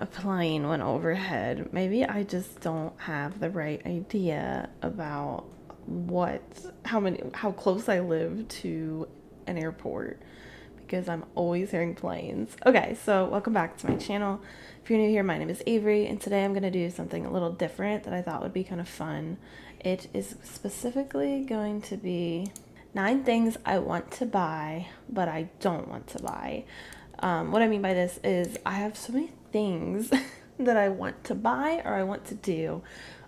a plane went overhead. Maybe I just don't have the right idea about how close I live to an airport because I'm always hearing planes. Okay, so welcome back to my channel. If you're new here, my name is Avery, and today I'm going to do something a little different that I thought would be kind of fun. It is specifically going to be 9 things I want to buy, but I don't want to buy. What I mean by this is I have so many things that I want to buy or I want to do,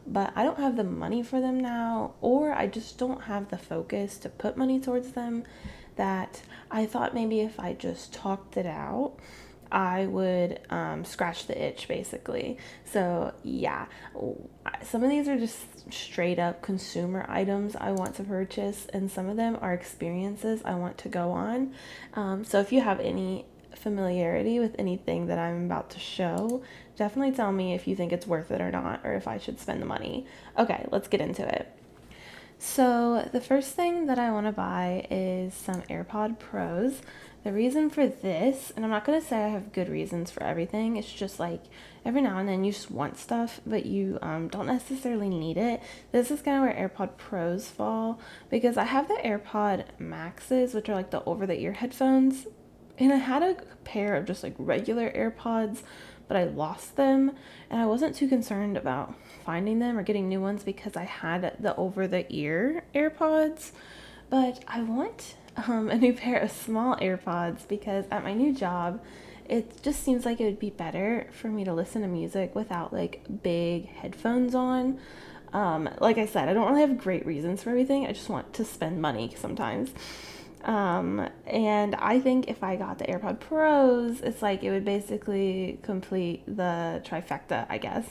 but I don't have the money for them now, or I just don't have the focus to put money towards them, that I thought maybe if I just talked it out, I would scratch the itch basically. So yeah, some of these are just straight up consumer items I want to purchase, and some of them are experiences I want to go on. So if you have any familiarity with anything that I'm about to show, definitely tell me if you think it's worth it or not, or if I should spend the money. Okay, let's get into it. So the first thing that I want to buy is some AirPod Pros. The reason for this, and I'm not going to say I have good reasons for everything, it's just like every now and then you just want stuff, but you don't necessarily need it. This is kind of where AirPod Pros fall, because I have the AirPod Maxes, which are like the over-the-ear headphones, and I had a pair of just like regular AirPods, but I lost them, and I wasn't too concerned about finding them or getting new ones because I had the over the ear AirPods. But I want a new pair of small AirPods because at my new job, it just seems like it would be better for me to listen to music without like big headphones on. Like I said, I don't really have great reasons for everything. I just want to spend money sometimes. And I think if I got the AirPod Pros, it's like it would basically complete the trifecta, I guess.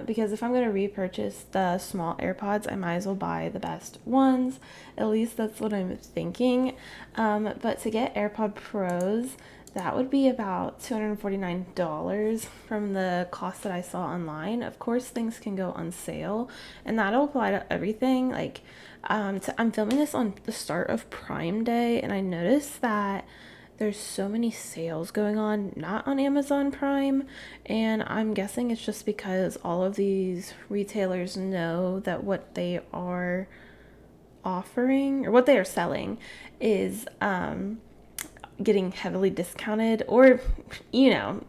Because if I'm going to repurchase the small AirPods, I might as well buy the best ones. At least that's what I'm thinking. But to get AirPod Pros, that would be about $249 from the cost that I saw online. Of course, things can go on sale, and that'll apply to everything. Like, I'm filming this on the start of Prime Day, and I noticed that there's so many sales going on, not on Amazon Prime, and I'm guessing it's just because all of these retailers know that what they are offering or what they are selling is getting heavily discounted, or you know,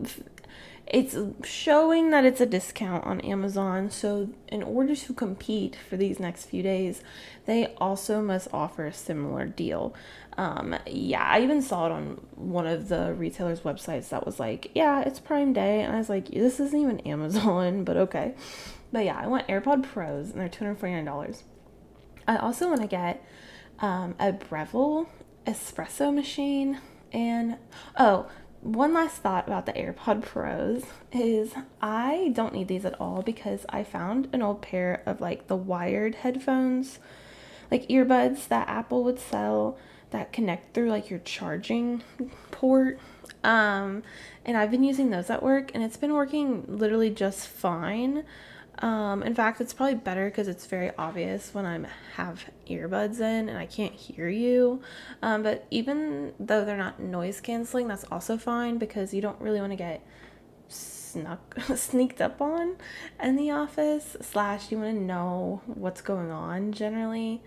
it's showing that it's a discount on Amazon. So in order to compete for these next few days, they also must offer a similar deal. Yeah, I even saw it on one of the retailers' websites that was like, yeah, it's Prime Day. And I was like, this isn't even Amazon, but okay. But yeah, I want AirPod Pros, and they're $249. I also want to get a Breville Espresso Machine. And oh, one last thought about the AirPod Pros is I don't need these at all because I found an old pair of like the wired headphones, like earbuds that Apple would sell that connect through like your charging port. And I've been using those at work, and it's been working literally just fine. In fact, it's probably better because it's very obvious when I have earbuds in and I can't hear you. But even though they're not noise canceling, that's also fine because you don't really want to get sneaked up on in the office, slash you want to know what's going on generally.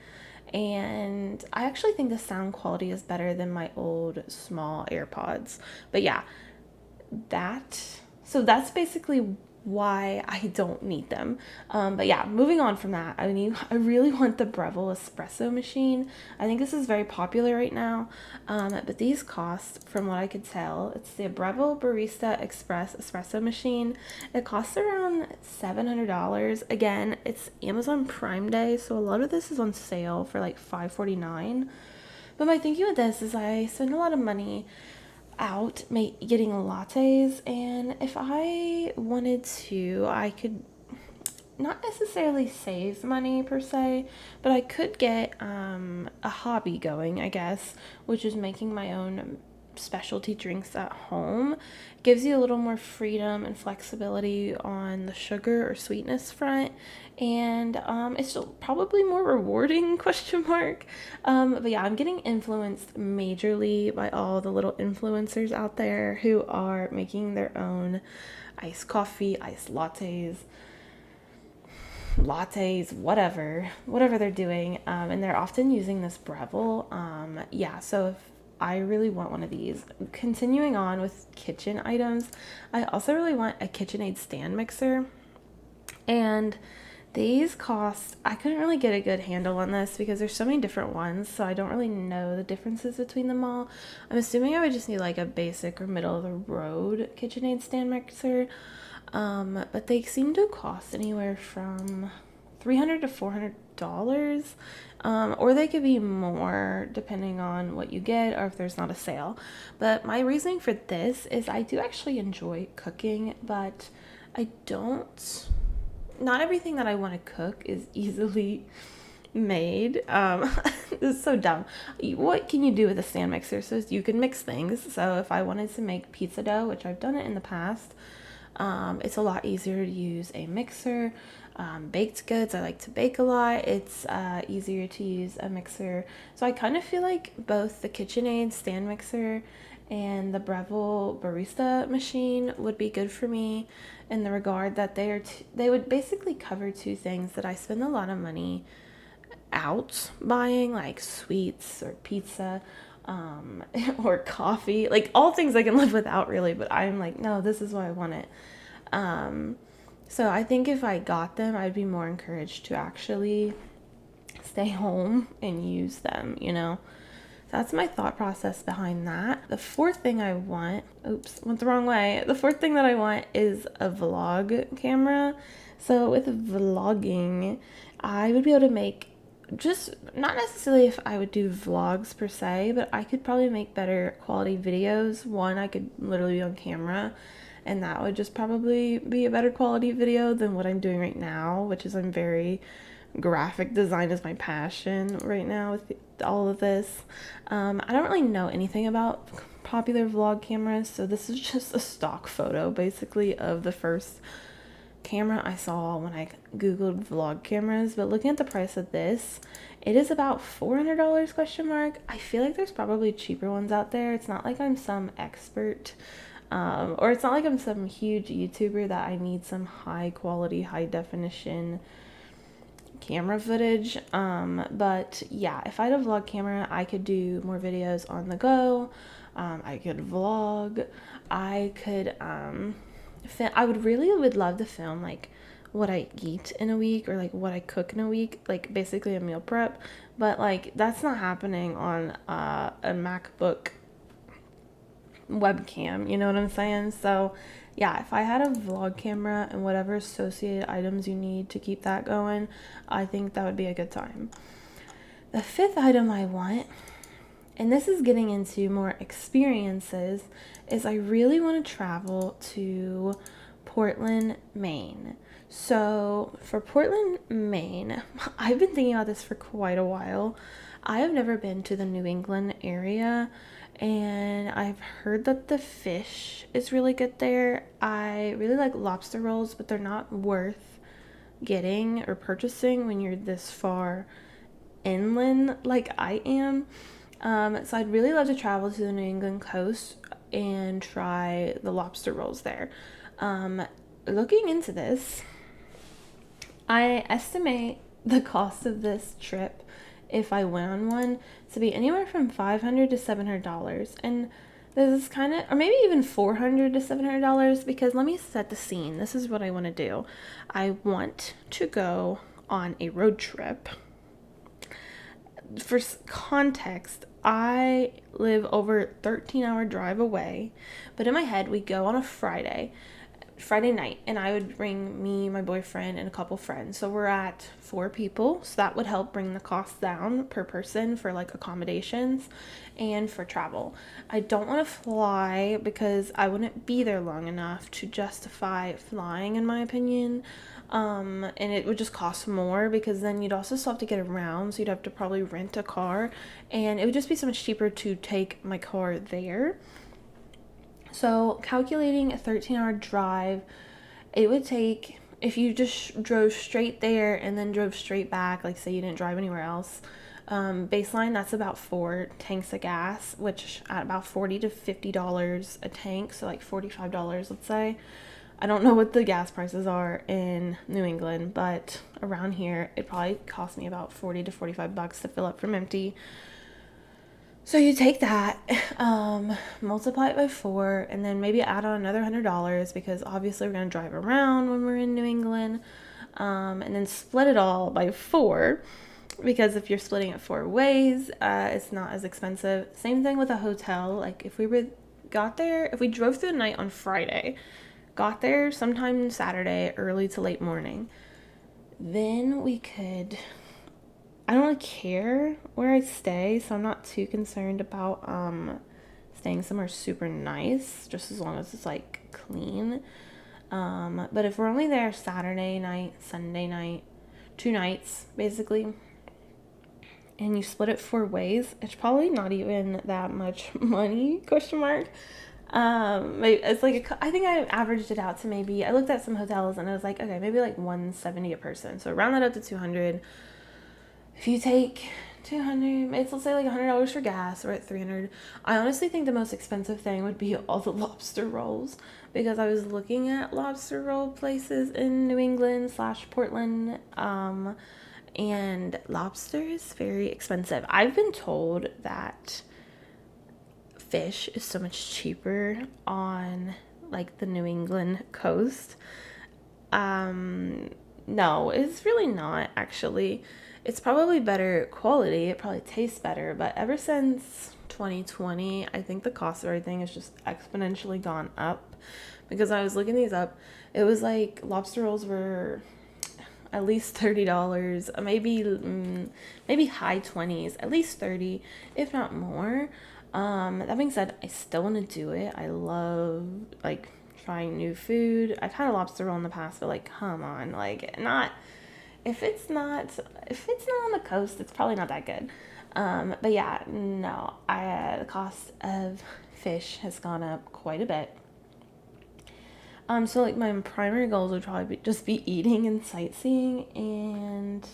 And I actually think the sound quality is better than my old small AirPods. But yeah, that's basically why I don't need them. But yeah, moving on from that, I really want the Breville Espresso Machine. I think this is very popular right now. But these cost, from what I could tell, it's the Breville Barista Express Espresso Machine. It costs around $700. Again, it's Amazon Prime Day, so a lot of this is on sale for like $549. But my thinking with this is I spend a lot of money out getting lattes, and if I wanted to, I could not necessarily save money per se, but I could get a hobby going, I guess, which is making my own specialty drinks at home. Gives you a little more freedom and flexibility on the sugar or sweetness front, and it's still probably more rewarding, question mark. But yeah, I'm getting influenced majorly by all the little influencers out there who are making their own iced coffee, iced lattes, whatever they're doing, and they're often using this Breville. Yeah, so if I really want one of these. Continuing on with kitchen items, I also really want a Kitchenaid Stand Mixer, and these cost, I couldn't really get a good handle on this because there's so many different ones, so I don't really know the differences between them all. I'm assuming I would just need like a basic or middle of the road Kitchenaid Stand Mixer. But they seem to cost anywhere from $300 to $400, or they could be more depending on what you get or if there's not a sale. But my reasoning for this is I do actually enjoy cooking, but I don't. Not everything that I want to cook is easily made. This is so dumb. What can you do with a stand mixer? So you can mix things. So if I wanted to make pizza dough, which I've done it in the past, it's a lot easier to use a mixer. Baked goods, I like to bake a lot. It's easier to use a mixer. So I kind of feel like both the KitchenAid stand mixer and the Breville Barista Machine would be good for me in the regard that they would basically cover two things that I spend a lot of money out buying, like sweets or pizza, or coffee, like all things I can live without really, but I'm like, no, this is why I want it. So I think if I got them, I'd be more encouraged to actually stay home and use them, you know? That's my thought process behind that. The fourth thing I want, went the wrong way. The fourth thing that I want is a vlog camera. So with vlogging, I would be able to make just, not necessarily if I would do vlogs per se, but I could probably make better quality videos. One, I could literally be on camera, and that would just probably be a better quality video than what I'm doing right now, which is I'm very graphic design is my passion right now with all of this. I don't really know anything about popular vlog cameras, so this is just a stock photo basically of the first camera I saw when I googled vlog cameras. But looking at the price of this, it is about $400 question mark. I feel like there's probably cheaper ones out there. It's not like I'm some expert, or it's not like I'm some huge YouTuber that I need some high quality, high definition camera footage. But yeah, if I had a vlog camera, I could do more videos on the go. I could vlog. I could I would love to film like what I eat in a week, or like what I cook in a week, like basically a meal prep. But like that's not happening on a MacBook webcam, you know what I'm saying? So yeah, if I had a vlog camera and whatever associated items you need to keep that going, I think that would be a good time. The fifth item I want, and this is getting into more experiences, is I really want to travel to Portland, Maine. So for Portland, Maine, I've been thinking about this for quite a while. I have never been to the New England area, and I've heard that the fish is really good there. I really like lobster rolls, but they're not worth getting or purchasing when you're this far inland like I am. So I'd really love to travel to the New England coast and try the lobster rolls there. Looking into this, I estimate the cost of this trip, if I went on one, to be anywhere from $500 to $700. And this is kind of, or maybe even $400 to $700, because let me set the scene. This is what I want to do. I want to go on a road trip. For context, I live over a 13-hour drive away, but in my head, we go on a Friday. Friday night, and I would bring me, my boyfriend, and a couple friends. So we're at 4 people. So that would help bring the cost down per person for like accommodations and for travel. I don't want to fly because I wouldn't be there long enough to justify flying, in my opinion. And it would just cost more because then you'd also still have to get around. So you'd have to probably rent a car, and it would just be so much cheaper to take my car there. So calculating a 13-hour drive, it would take, if you just drove straight there and then drove straight back, like say you didn't drive anywhere else, baseline, that's about 4 tanks of gas, which at about $40 to $50 a tank, so like $45, let's say. I don't know what the gas prices are in New England, but around here, it probably cost me about 40 to 45 bucks to fill up from empty. So you take that, multiply it by 4, and then maybe add on another $100 because obviously we're going to drive around when we're in New England, and then split it all by 4 because if you're splitting it 4 ways, it's not as expensive. Same thing with a hotel. Like if we drove through the night on Friday, got there sometime Saturday, early to late morning, then we could... I don't really care where I stay, so I'm not too concerned about staying somewhere super nice, just as long as it's like clean. But if we're only there Saturday night, Sunday night, 2 nights basically, and you split it 4 ways, it's probably not even that much money, question mark. It's like, I think I averaged it out to maybe, I looked at some hotels and I was like, okay, maybe like $170 a person. So round that up to 200. If you take 200, let's say like $100 for gas, or at 300. I honestly think the most expensive thing would be all the lobster rolls, because I was looking at lobster roll places in New England / Portland, and lobster is very expensive. I've been told that fish is so much cheaper on like the New England coast. No, it's really not actually. It's probably better quality. It probably tastes better. But ever since 2020, I think the cost of everything has just exponentially gone up. Because I was looking these up. It was like lobster rolls were at least $30. Maybe high 20s. At least 30, if not more. That being said, I still want to do it. I love like trying new food. I've had a lobster roll in the past, but like, come on, like not... If it's not on the coast, it's probably not that good. But yeah, no, the cost of fish has gone up quite a bit. So like my primary goals would probably just be eating and sightseeing, and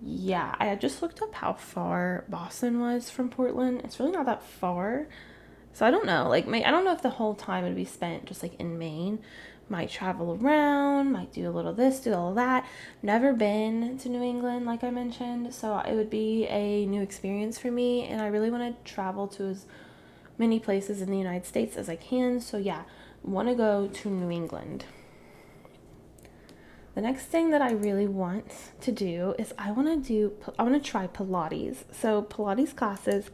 yeah, I had just looked up how far Boston was from Portland. It's really not that far. So I don't know, like I don't know if the whole time would be spent just like in Maine. Might travel around, might do a little this, do all that. Never been to New England, like I mentioned, so it would be a new experience for me, and I really want to travel to as many places in the United States as I can. So yeah, want to go to New England. The next thing that I really want to do is I want to try Pilates. So Pilates classes,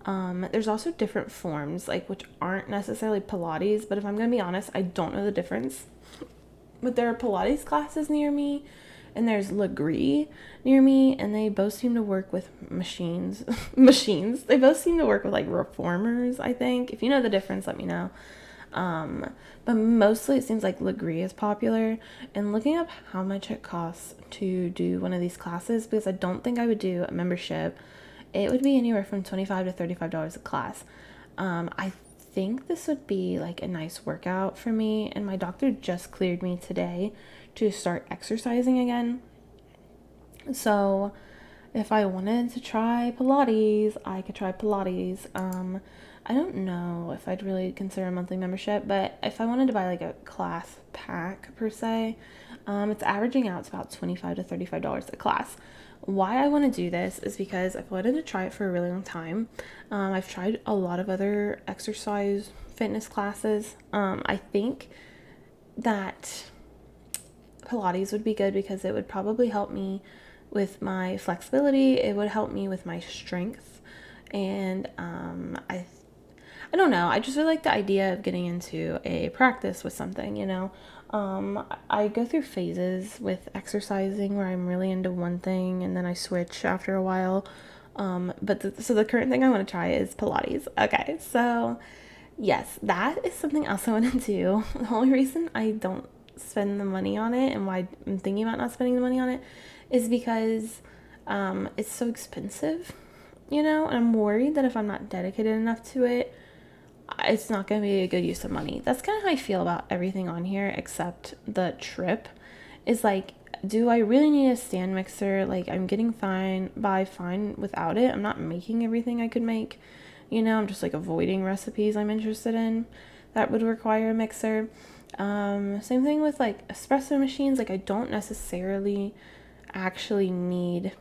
there's also different forms, like which aren't necessarily Pilates, but if I'm gonna be honest, I don't know the difference. But there are Pilates classes near me, and there's Lagree near me, and they both seem to work with machines. They both seem to work with like reformers, I think. If you know the difference, let me know. But mostly it seems like Lagree is popular, and looking up how much it costs to do one of these classes, because I don't think I would do a membership. It would be anywhere from $25 to $35 a class. I think this would be like a nice workout for me, and my doctor just cleared me today to start exercising again. So if I wanted to try Pilates, I could try Pilates. I don't know if I'd really consider a monthly membership, but if I wanted to buy like a class pack per se, it's averaging out to about $25 to $35 a class. Why I want to do this is because I've wanted to try it for a really long time. I've tried a lot of other exercise fitness classes. I think that Pilates would be good because it would probably help me with my flexibility. It would help me with my strength, and I don't know. I just really like the idea of getting into a practice with something, I go through phases with exercising where I'm really into one thing and then I switch after a while. So the current thing I want to try is Pilates. Okay, so yes, that is something else I want to do. The only reason I don't spend the money on it and why I'm thinking about not spending the money on it is because it's so expensive, and I'm worried that if I'm not dedicated enough to it, it's not going to be a good use of money. That's kind of how I feel about everything on here except the trip. Is like, do I really need a stand mixer? Like, I'm getting fine without it. I'm not making everything I could make. I'm just like avoiding recipes I'm interested in that would require a mixer. Same thing with like espresso machines. Like, I don't necessarily actually need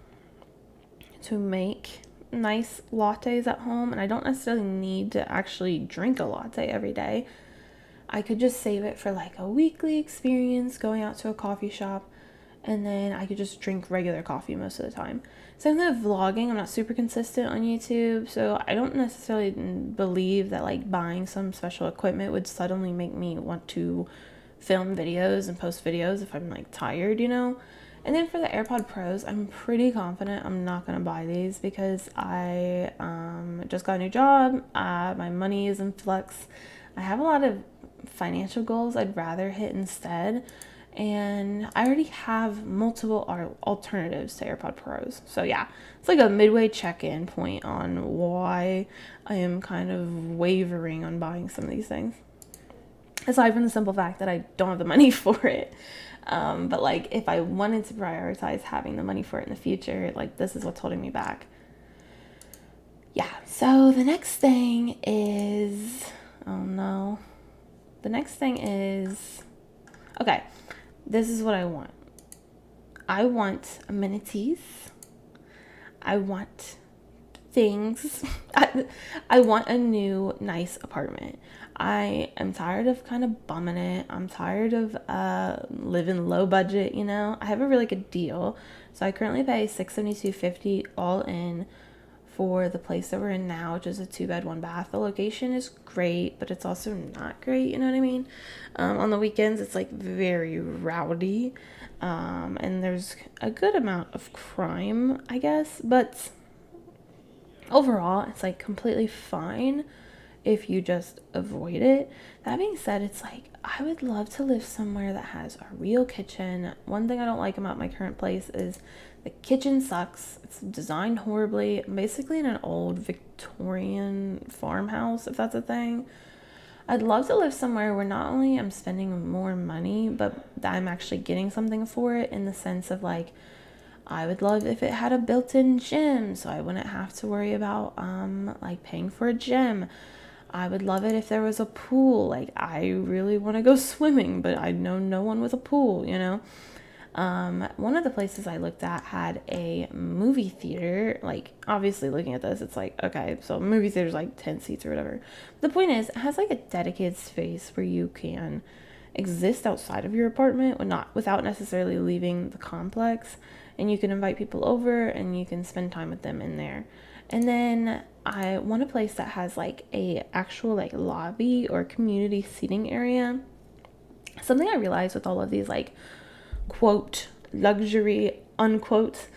to make nice lattes at home, and I don't necessarily need to actually drink a latte every day. I could just save it for like a weekly experience going out to a coffee shop, and then I could just drink regular coffee most of the time. Same thing with vlogging. I'm not super consistent on YouTube, so I don't necessarily believe that like buying some special equipment would suddenly make me want to film videos and post videos if I'm like tired, And then for the AirPod Pros, I'm pretty confident I'm not going to buy these because I just got a new job. My money is in flux. I have a lot of financial goals I'd rather hit instead. And I already have multiple alternatives to AirPod Pros. So yeah, it's like a midway check-in point on why I am kind of wavering on buying some of these things. Aside from the simple fact that I don't have the money for it. But like, if I wanted to prioritize having the money for it in the future, like, this is what's holding me back. Yeah, so the next thing is, okay, this is what I want. I want amenities. I want things. I want a new nice apartment. I am tired of kind of bumming it. I'm tired of living low budget, I have a really good deal. So I currently pay $672.50 all in for the place that we're in now, which is a 2-bed, 1-bath. The location is great, but it's also not great, you know what I mean? On the weekends, it's like very rowdy. And there's a good amount of crime, I guess, but overall, it's like completely fine if you just avoid it. That being said, it's like, I would love to live somewhere that has a real kitchen. One thing I don't like about my current place is the kitchen sucks. It's designed horribly. I'm basically in an old Victorian farmhouse, if that's a thing. I'd love to live somewhere where not only I'm spending more money, but that I'm actually getting something for it, in the sense of like, I would love if it had a built-in gym, so I wouldn't have to worry about like paying for a gym. I would love it if there was a pool. Like, I really want to go swimming, but I know no one with a pool, One of the places I looked at had a movie theater. Like, obviously looking at this, it's like, okay, so movie theater's like 10 seats or whatever. The point is, it has like a dedicated space where you can exist outside of your apartment without necessarily leaving the complex, and you can invite people over and you can spend time with them in there. And then I want a place that has like a actual like lobby or community seating area. Something I realized with all of these like quote luxury unquote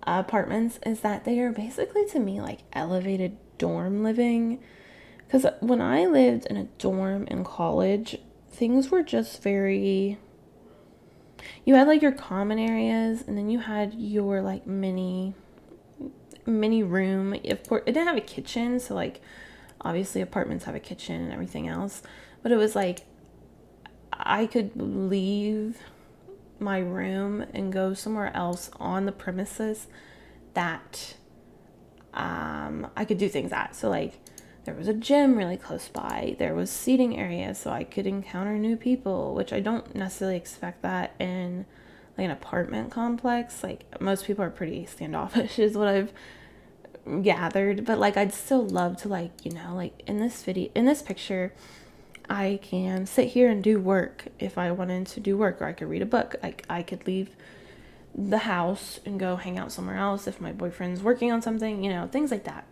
apartments is that they are basically, to me, like elevated dorm living. Because when I lived in a dorm in college, things were just very, you had like your common areas, and then you had your like mini room. Of course, it didn't have a kitchen, so like obviously apartments have a kitchen and everything else, but it was like I could leave my room and go somewhere else on the premises that I could do things at. So like, there was a gym really close by. There was seating areas so I could encounter new people, which I don't necessarily expect that in like an apartment complex. Like, most people are pretty standoffish is what I've gathered, but like, I'd still love to like, like in this picture, I can sit here and do work if I wanted to do work, or I could read a book. Like, I could leave the house and go hang out somewhere else if my boyfriend's working on something, things like that.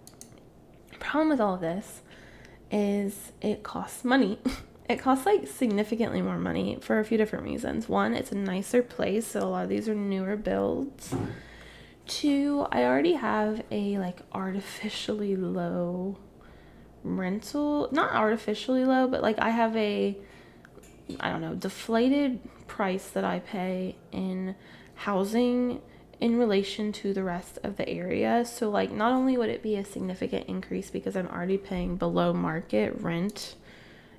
Problem with all of this is it costs money. It costs like significantly more money for a few different reasons. One, it's a nicer place, so a lot of these are newer builds. Two, I already have a like artificially low rental, not artificially low, but like I have a, I don't know, deflated price that I pay in housing in relation to the rest of the area. So like not only would it be a significant increase because I'm already paying below market rent,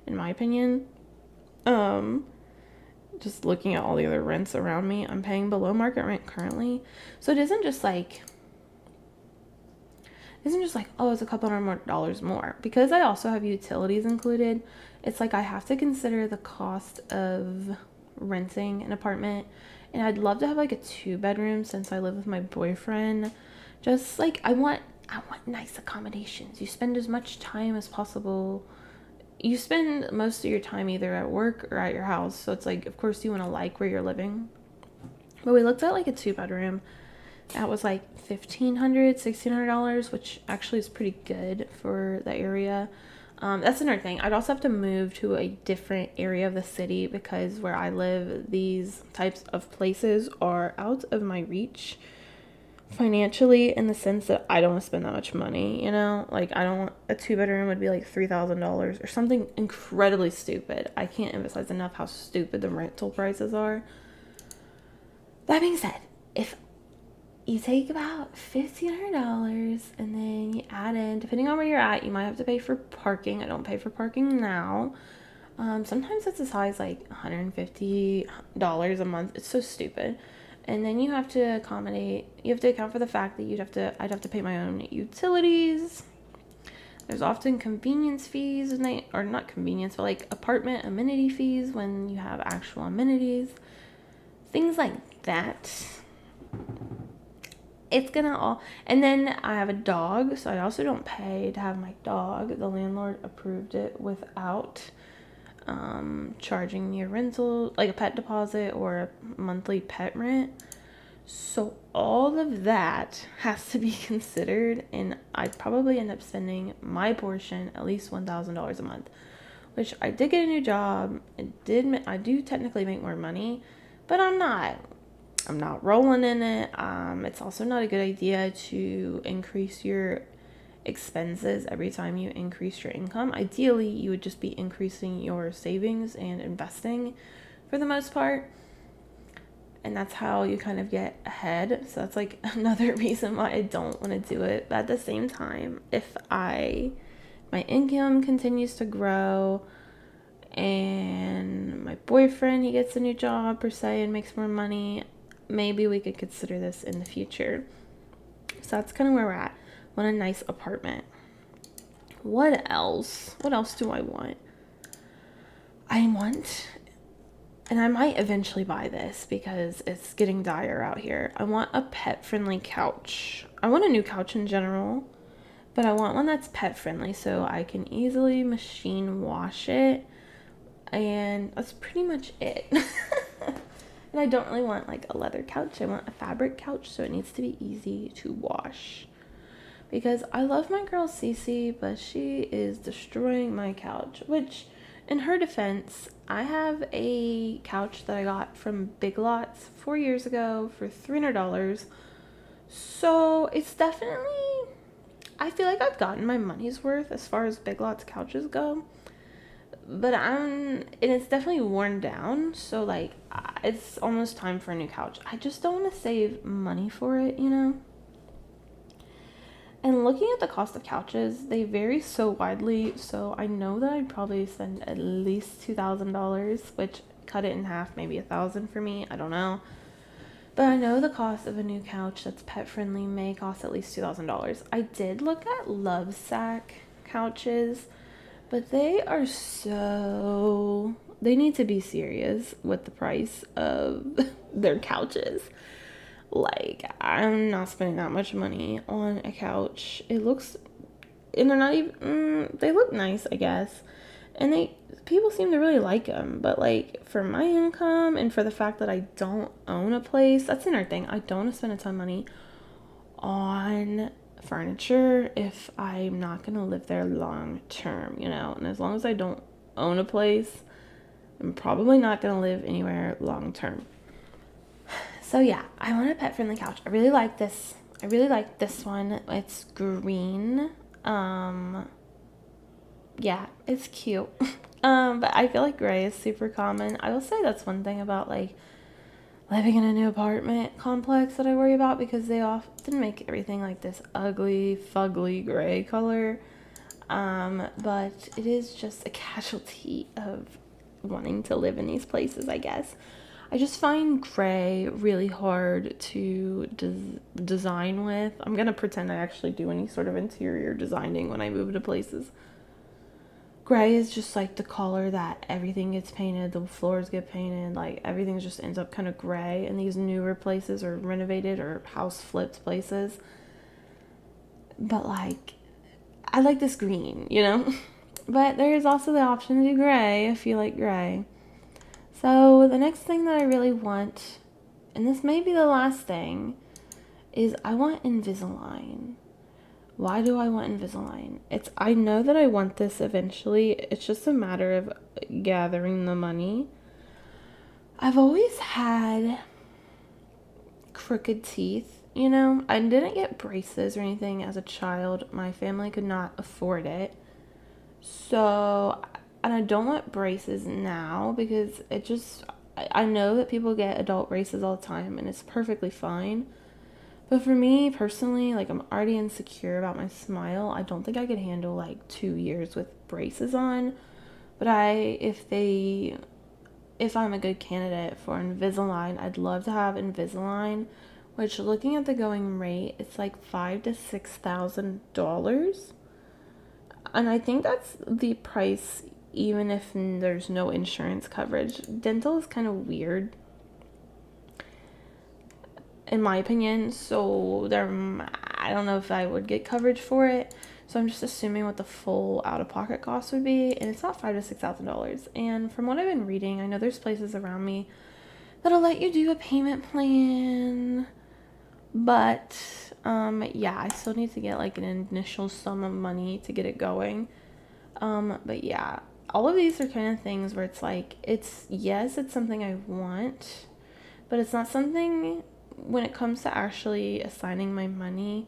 in my opinion, just looking at all the other rents around me, I'm paying below market rent currently. So it isn't just like, oh, it's a couple $100 more more. Because I also have utilities included, it's like I have to consider the cost of renting an apartment. And I'd love to have like a 2-bedroom since I live with my boyfriend. Just like I want nice accommodations. You spend as much time as possible. You spend most of your time either at work or at your house. So it's like, of course you want to like where you're living. But we looked at like a 2-bedroom. That was like $1,500, which actually is pretty good for the area. That's another thing. I'd also have to move to a different area of the city because where I live, these types of places are out of my reach financially, in the sense that I don't want to spend that much money, you know? Like, I don't want a 2-bedroom would be like $3,000 or something incredibly stupid. I can't emphasize enough how stupid the rental prices are. That being said, if you take about $1,500 and then you add in, depending on where you're at, you might have to pay for parking. I don't pay for parking now. Sometimes it's as high as like $150 a month. It's so stupid. And then you have to account for the fact that I'd have to pay my own utilities. There's often convenience fees, or not convenience, but like apartment amenity fees when you have actual amenities. Things like that. It's gonna all, and then I have a dog, so I also don't pay to have my dog. The landlord approved it without charging me a rental, like a pet deposit or a monthly pet rent. So all of that has to be considered, and I'd probably end up spending my portion at least $1,000 a month, which I did get a new job. I do technically make more money, but I'm not rolling in it. It's also not a good idea to increase your expenses every time you increase your income. Ideally, you would just be increasing your savings and investing for the most part. And that's how you kind of get ahead. So that's like another reason why I don't want to do it. But at the same time, if my income continues to grow and my boyfriend, he gets a new job per se and makes more money, maybe we could consider this in the future. So that's kind of where we're at. I want a nice apartment. What else do I want? And I might eventually buy this because it's getting dire out here. I want a pet-friendly couch. I want a new couch in general, but I want one that's pet-friendly so I can easily machine wash it. And that's pretty much it. And I don't really want like a leather couch. I want a fabric couch, so it needs to be easy to wash. Because I love my girl Cece, but she is destroying my couch. Which, in her defense, I have a couch that I got from Big Lots 4 years ago for $300. So it's definitely, I feel like I've gotten my money's worth as far as Big Lots couches go. But and it's definitely worn down, so like it's almost time for a new couch. I just don't want to save money for it, you know? And looking at the cost of couches, they vary so widely, so I know that I'd probably spend at least $2,000, which cut it in half, maybe $1,000 for me, I don't know. But I know the cost of a new couch that's pet friendly may cost at least $2,000. I did look at Love Sack couches, but they need to be serious with the price of their couches. Like, I'm not spending that much money on a couch. And they're not even, they look nice, I guess. And people seem to really like them. But like, for my income and for the fact that I don't own a place, that's another thing. I don't want to spend a ton of money on furniture if I'm not going to live there long term, you know? And as long as I don't own a place, I'm probably not going to live anywhere long term. So yeah, I want a pet friendly couch. I really like this. I really like this one. It's green. Yeah, it's cute. But I feel like gray is super common. I will say that's one thing about like living in a new apartment complex that I worry about, because they often make everything like this ugly, fugly gray color. But it is just a casualty of wanting to live in these places, I guess. I just find gray really hard to design with. I'm gonna pretend I actually do any sort of interior designing when I move to places. Gray is just like the color that everything gets painted, the floors get painted, like everything just ends up kind of gray in these newer places or renovated or house flipped places. But like, I like this green, you know? But there is also the option to do gray if you like gray. So the next thing that I really want, and this may be the last thing, is I want Invisalign. Why do I want Invisalign? I know that I want this eventually. It's just a matter of gathering the money. I've always had crooked teeth, you know? I didn't get braces or anything as a child. My family could not afford it. So, and I don't want braces now because I know that people get adult braces all the time and it's perfectly fine. But for me personally, like, I'm already insecure about my smile. I don't think I could handle like 2 years with braces on. But if I'm a good candidate for Invisalign, I'd love to have Invisalign, which, looking at the going rate, it's like $5,000 to $6,000. And I think that's the price even if there's no insurance coverage. Dental is kind of weird, in my opinion, so I don't know if I would get coverage for it. So I'm just assuming what the full out-of-pocket cost would be, and it's not $5,000 to $6,000. And from what I've been reading, I know there's places around me that'll let you do a payment plan, but yeah, I still need to get like an initial sum of money to get it going. But yeah, all of these are kind of things where it's like, it's something I want, but it's not something, when it comes to actually assigning my money,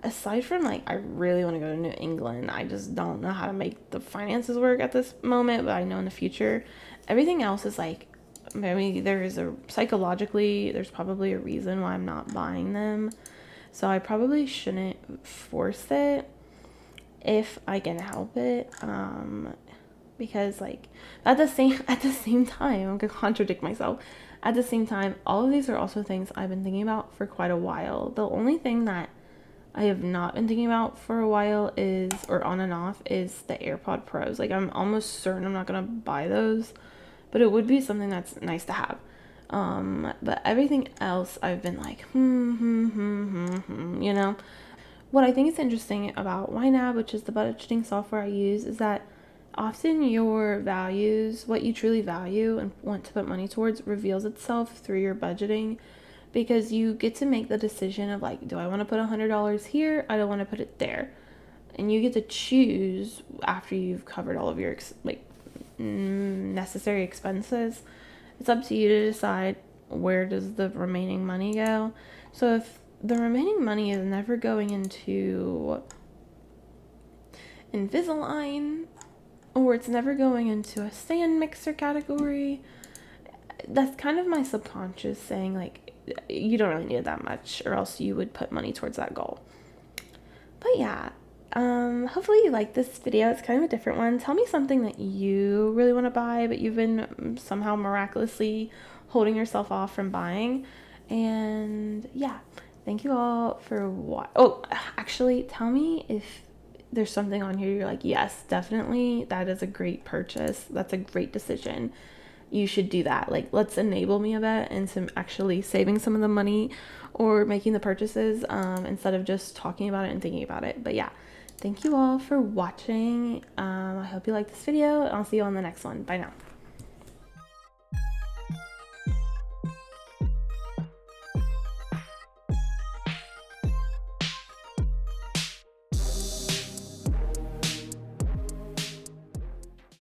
aside from like, I really want to go to New England, I just don't know how to make the finances work at this moment, but I know in the future, everything else is like, maybe psychologically, there's probably a reason why I'm not buying them. So I probably shouldn't force it if I can help it. Because like, at the same time, I'm gonna contradict myself. At the same time, all of these are also things I've been thinking about for quite a while. The only thing that I have not been thinking about for a while or on and off, is the AirPod Pros. Like, I'm almost certain I'm not gonna buy those, but it would be something that's nice to have. But everything else I've been like, you know? What I think is interesting about YNAB, which is the budgeting software I use, is that often your values, what you truly value and want to put money towards, reveals itself through your budgeting, because you get to make the decision of like, do I want to put $100 here? I don't want to put it there. And you get to choose after you've covered all of your necessary expenses. It's up to you to decide where does the remaining money go. So if the remaining money is never going into Invisalign, or it's never going into a stand mixer category, that's kind of my subconscious saying like, you don't really need it that much, or else you would put money towards that goal. But yeah, hopefully you like this video. It's kind of a different one. Tell me something that you really want to buy, but you've been somehow miraculously holding yourself off from buying. And yeah, thank you all for actually, tell me if there's something on here you're like, yes, definitely, that is a great purchase. That's a great decision. You should do that. Like, let's enable me a bit into actually saving some of the money or making the purchases, instead of just talking about it and thinking about it. But yeah, thank you all for watching. I hope you liked this video, and I'll see you on the next one. Bye now.